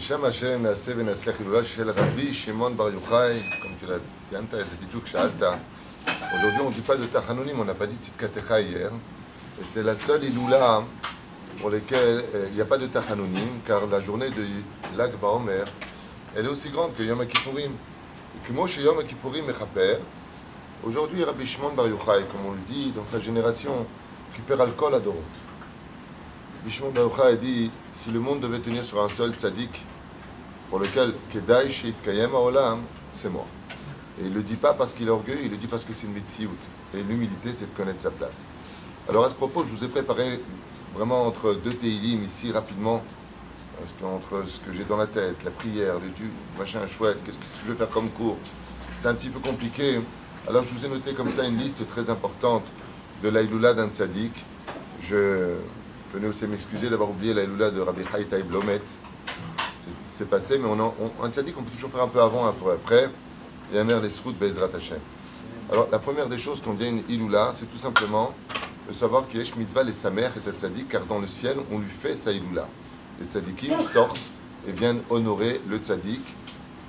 בשם השם נעשה ונצליח הילולה של רבי שמעון בר יוחאי, comme tu l'as ציינת את זה בדיוק, שאלת. Aujourd'hui on ne dit pas de Tachanonim, on n'a pas dit Tzidkatecha hier. Et c'est la seule hiloula pour laquelle il n'y a pas de Tachanonim, car la journée de Lag BaOmer, elle est aussi grande que Yom HaKippourim. Et que moi chez Yom HaKippourim Mechaper, aujourd'hui Rabbi Shimon Bar Yochai, comme on le dit dans sa génération, Kiper al Kol Adorot. Rabbi Shimon Bar Yochai dit, si le monde devait tenir sur un seul tzaddik, pour lequel Kedai Sheit Kayem Haolam, c'est moi. Et il ne le dit pas parce qu'il est orgueilleux, il le dit parce que c'est une mitziout. Et l'humilité, c'est de connaître sa place. Alors à ce propos, je vous ai préparé vraiment entre deux Teilim ici rapidement, parce qu'entre ce que j'ai dans la tête, la prière, le machin chouette, qu'est-ce que je vais faire comme cours, c'est un petit peu compliqué. Alors je vous ai noté comme ça une liste très importante de l'Aïloula d'un tzaddik. Je venais aussi m'excuser d'avoir oublié l'Aïloula de Rabbi Chai Taïb Lomet. C'est passé, mais un tzaddik on peut toujours faire un peu avant, un peu après. Et Amer les Srout Bezrat Hashem. Alors la première des choses qu'on dit à une Iloula, c'est tout simplement de savoir qu'il y a mitzvah les samer et tzaddik, car dans le ciel on lui fait sa Iloula. Les tzaddikim sortent et viennent honorer le tzaddik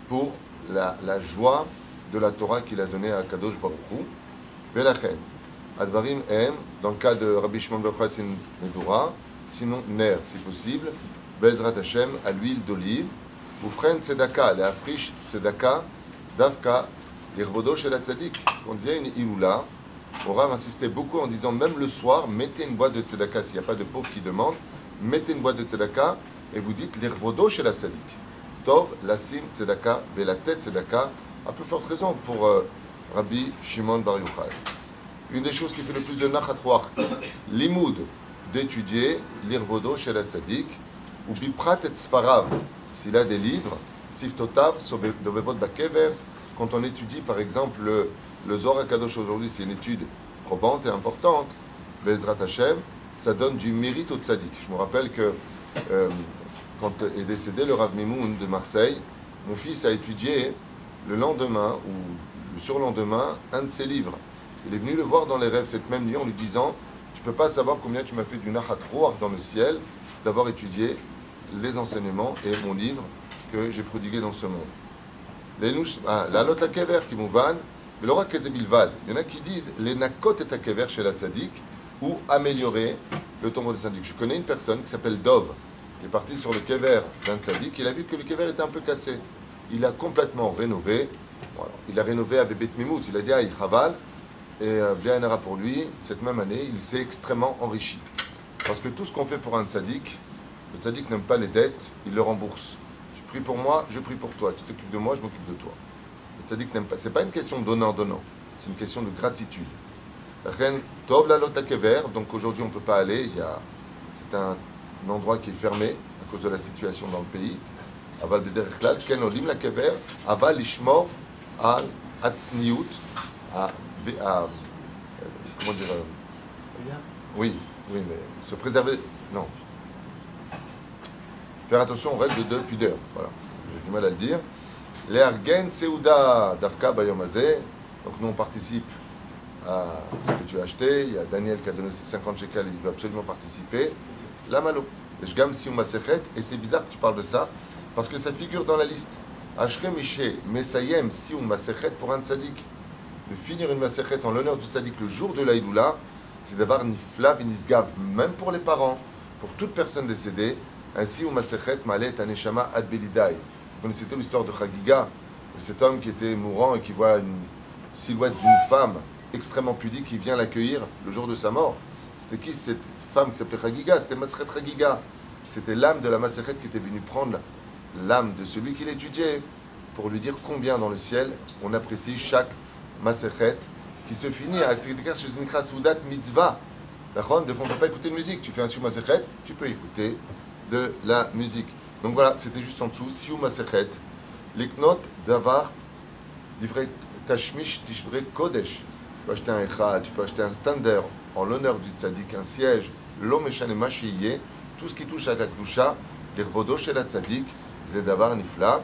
pour la joie de la Torah qu'il a donnée à Kadosh Baruch Hu. Velachen, Advarim M, dans le cas de Rabbi Shimon Bar Yochai, c'est une Medura, sinon Ner si possible, Bezrat Hashem à l'huile d'olive, ou Fren Tzedaka, les Afrish Tzedaka, Davka, l'Irvodo chez la Tzadik. Quand il y a une Iloula, on va insister beaucoup en disant même le soir, mettez une boîte de Tzedaka. S'il n'y a pas de pauvres qui demandent, mettez une boîte de Tzedaka et vous dites l'Irvodo chez la Tzadik. Tov, Lassim Tzedaka, Velatet Tzedaka, à plus forte raison pour Rabbi Shimon Bar Yochai. Une des choses qui fait le plus de Nachat Ruach, l'imoud, d'étudier l'Irvodo chez la Tzadik, ou Biprat et Sfarav, s'il a des livres, Siftotav, Dovevot Bakever. Quand on étudie par exemple le Zohar HaKadosh aujourd'hui, c'est une étude probante et importante, Bezrat Hashem, ça donne du mérite au tzaddik. Je me rappelle que quand est décédé le Rav Mimoun de Marseille, mon fils a étudié le lendemain ou le surlendemain un de ses livres. Il est venu le voir dans les rêves cette même nuit en lui disant « Tu ne peux pas savoir combien tu m'as fait du Nachat Ruach dans le ciel d'avoir étudié les enseignements et mon livre que j'ai prodigué dans ce monde. » La lot la kever qui mouvan, mais l'aura kezebilvad. Il y en a qui disent les nakot et ta kever chez la tzaddik ou améliorer le tombeau de tzaddik. Je connais une personne qui s'appelle Dov, qui est parti sur le kever d'un tzaddik. Il a vu que le kever était un peu cassé. Il a complètement rénové. Voilà. Il a rénové à Bébé Mimout. Il a dit à Ichaval et bien Nara pour lui. Cette même année, il s'est extrêmement enrichi. Parce que tout ce qu'on fait pour un tzaddik, le tzaddik n'aime pas les dettes, il le rembourse. Prie pour moi, je prie pour toi. Tu t'occupes de moi, je m'occupe de toi. Le tzaddik n'aime pas. C'est pas une question de donnant-donnant. C'est une question de gratitude. Tov la lota kever. Donc aujourd'hui, on ne peut pas aller. C'est un endroit qui est fermé à cause de la situation dans le pays. Aval bederech klal ken olim la kever. Aval lishmor al atzniut. Comment dire Oui, mais se préserver. Non. Faire attention aux règles de pudeur. Voilà, j'ai du mal à le dire. L'ergen seuda dafka bayom hazeh. Donc nous on participe à ce que tu as acheté. Il y a Daniel qui a donné ses 50 shekels, il veut absolument participer. La malo. Eshgam siou masechet. Et c'est bizarre que tu parles de ça parce que ça figure dans la liste. Ashre miché mesayem siou masechet pour un tzaddik. De finir une masechet en l'honneur du tzaddik le jour de l'Aïloula, c'est d'avoir nifla v'nisgav, même pour les parents, pour toute personne décédée. Ainsi, ou Masechet Malet Aneshama Ad Belidai. Vous connaissez l'histoire de Chagiga, de cet homme qui était mourant et qui voit une silhouette d'une femme extrêmement pudique qui vient l'accueillir le jour de sa mort. C'était qui cette femme qui s'appelait Chagiga? C'était Masechet Chagiga. C'était l'âme de la Masechet qui était venue prendre l'âme de celui qui l'étudiait pour lui dire combien dans le ciel on apprécie chaque Masechet qui se finit à Tikar Soudat Mitzvah. Des fois, on ne peut pas écouter de musique. Tu fais un Siou Masechet, tu peux écouter de la musique. Donc voilà, c'était juste en dessous. Siou Masechet, Liknot Davar, Divrei Tashmish Divrei Kodesh. Tu peux acheter un Echal, tu peux acheter un stander en l'honneur du tzaddik, un siège, Lomeshan et Machiye, tout ce qui touche à la Kedusha, l'Irvodo chez la tzaddik, Zedavar Nifla.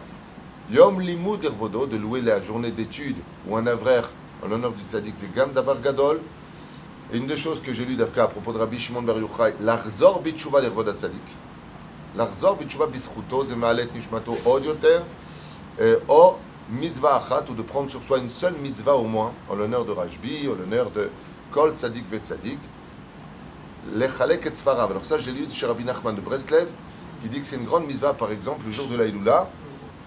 Yom Limud Irvodo, de louer la journée d'études ou un avraire en l'honneur du tzaddik, c'est Gam Davar Gadol. Et une des choses que j'ai lu d'Afka à propos de Rabbi Shimon Bar Yochai, l'Arzor Bitshuva l'Irvoda tzaddik. לחזור בתשובה בזכותו, זה מעלה את נשמתו עוד יותר, או mitzvah achat, ou de prendre sur soi une seule mitzvah au moins, en l'honneur de Rashbi, en l'honneur de Kol Tzadik Vetzadik, lechalek et svarav. Alors ça, j'ai lu chez Rabbi Nachman de Breslev, qui dit que c'est une grande mitzvah, par exemple, le jour de la Iloula,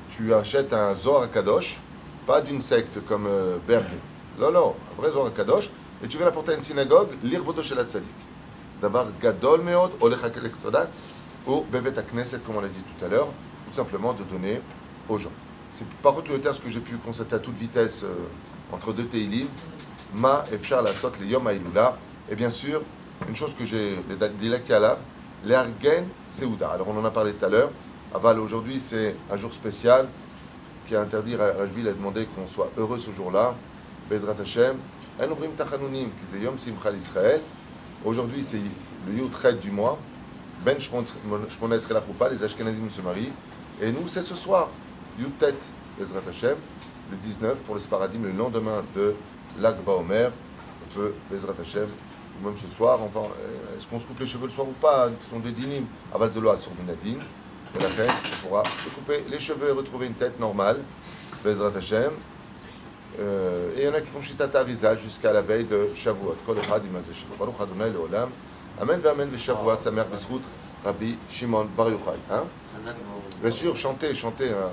tu achètes un Zohar Kadosh, pas d'une secte comme Berger. Non, non, un vrai Zohar Kadosh, et tu viens l'apporter à une synagogue, lire Vodo Shel Tzadik. D'avoir Gadol Meod, ou Lechakel Eksoda, ou Bevet Knesset, comme on l'a dit tout à l'heure, tout simplement de donner aux gens. C'est par contre ce que j'ai pu constater à toute vitesse entre deux Teilim, Ma Efshar Lasot le Yom Hailula, et bien sûr, une chose que j'ai dilecté à l'ave, l'Argen Seuda. Alors on en a parlé tout à l'heure, Aval aujourd'hui c'est un jour spécial qui a interdit, Rashbi a demandé qu'on soit heureux ce jour-là, Bezrat Hashem, Enubrim Tachanunim, qui c'est Yom Simcha l'Israël. Aujourd'hui c'est le Yud Chet du mois, Ben Shmona Esrei Choupa, les Ashkenazim se marient, et nous c'est ce soir. Yutet, Bezrat Hashem, le 19 pour le Sfaradim, le lendemain de Lag Baomer, on peut, Bezrat Hashem, ou même ce soir, enfin, est-ce qu'on se coupe les cheveux le soir ou pas, qui sont des dinim, Aval Zelo Asur Minadin, et la reine, on pourra se couper les cheveux et retrouver une tête normale, Bezrat Hashem, et il y en a qui font Shitat Arizal jusqu'à la veille de Shavuot, Kol Echad Imazeh Shavuot, Baruch Adonai Leolam, Amen V'Amen V'Shavua, Samer B'Zchut, Rabbi Shimon Bar Yochai, hein? Bien sûr, chanter, hein.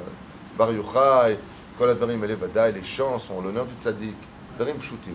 Bar Yochai, Kol Advarim Ele Vadaï, les chants sont l'honneur du tzaddik, Darim Pshutim.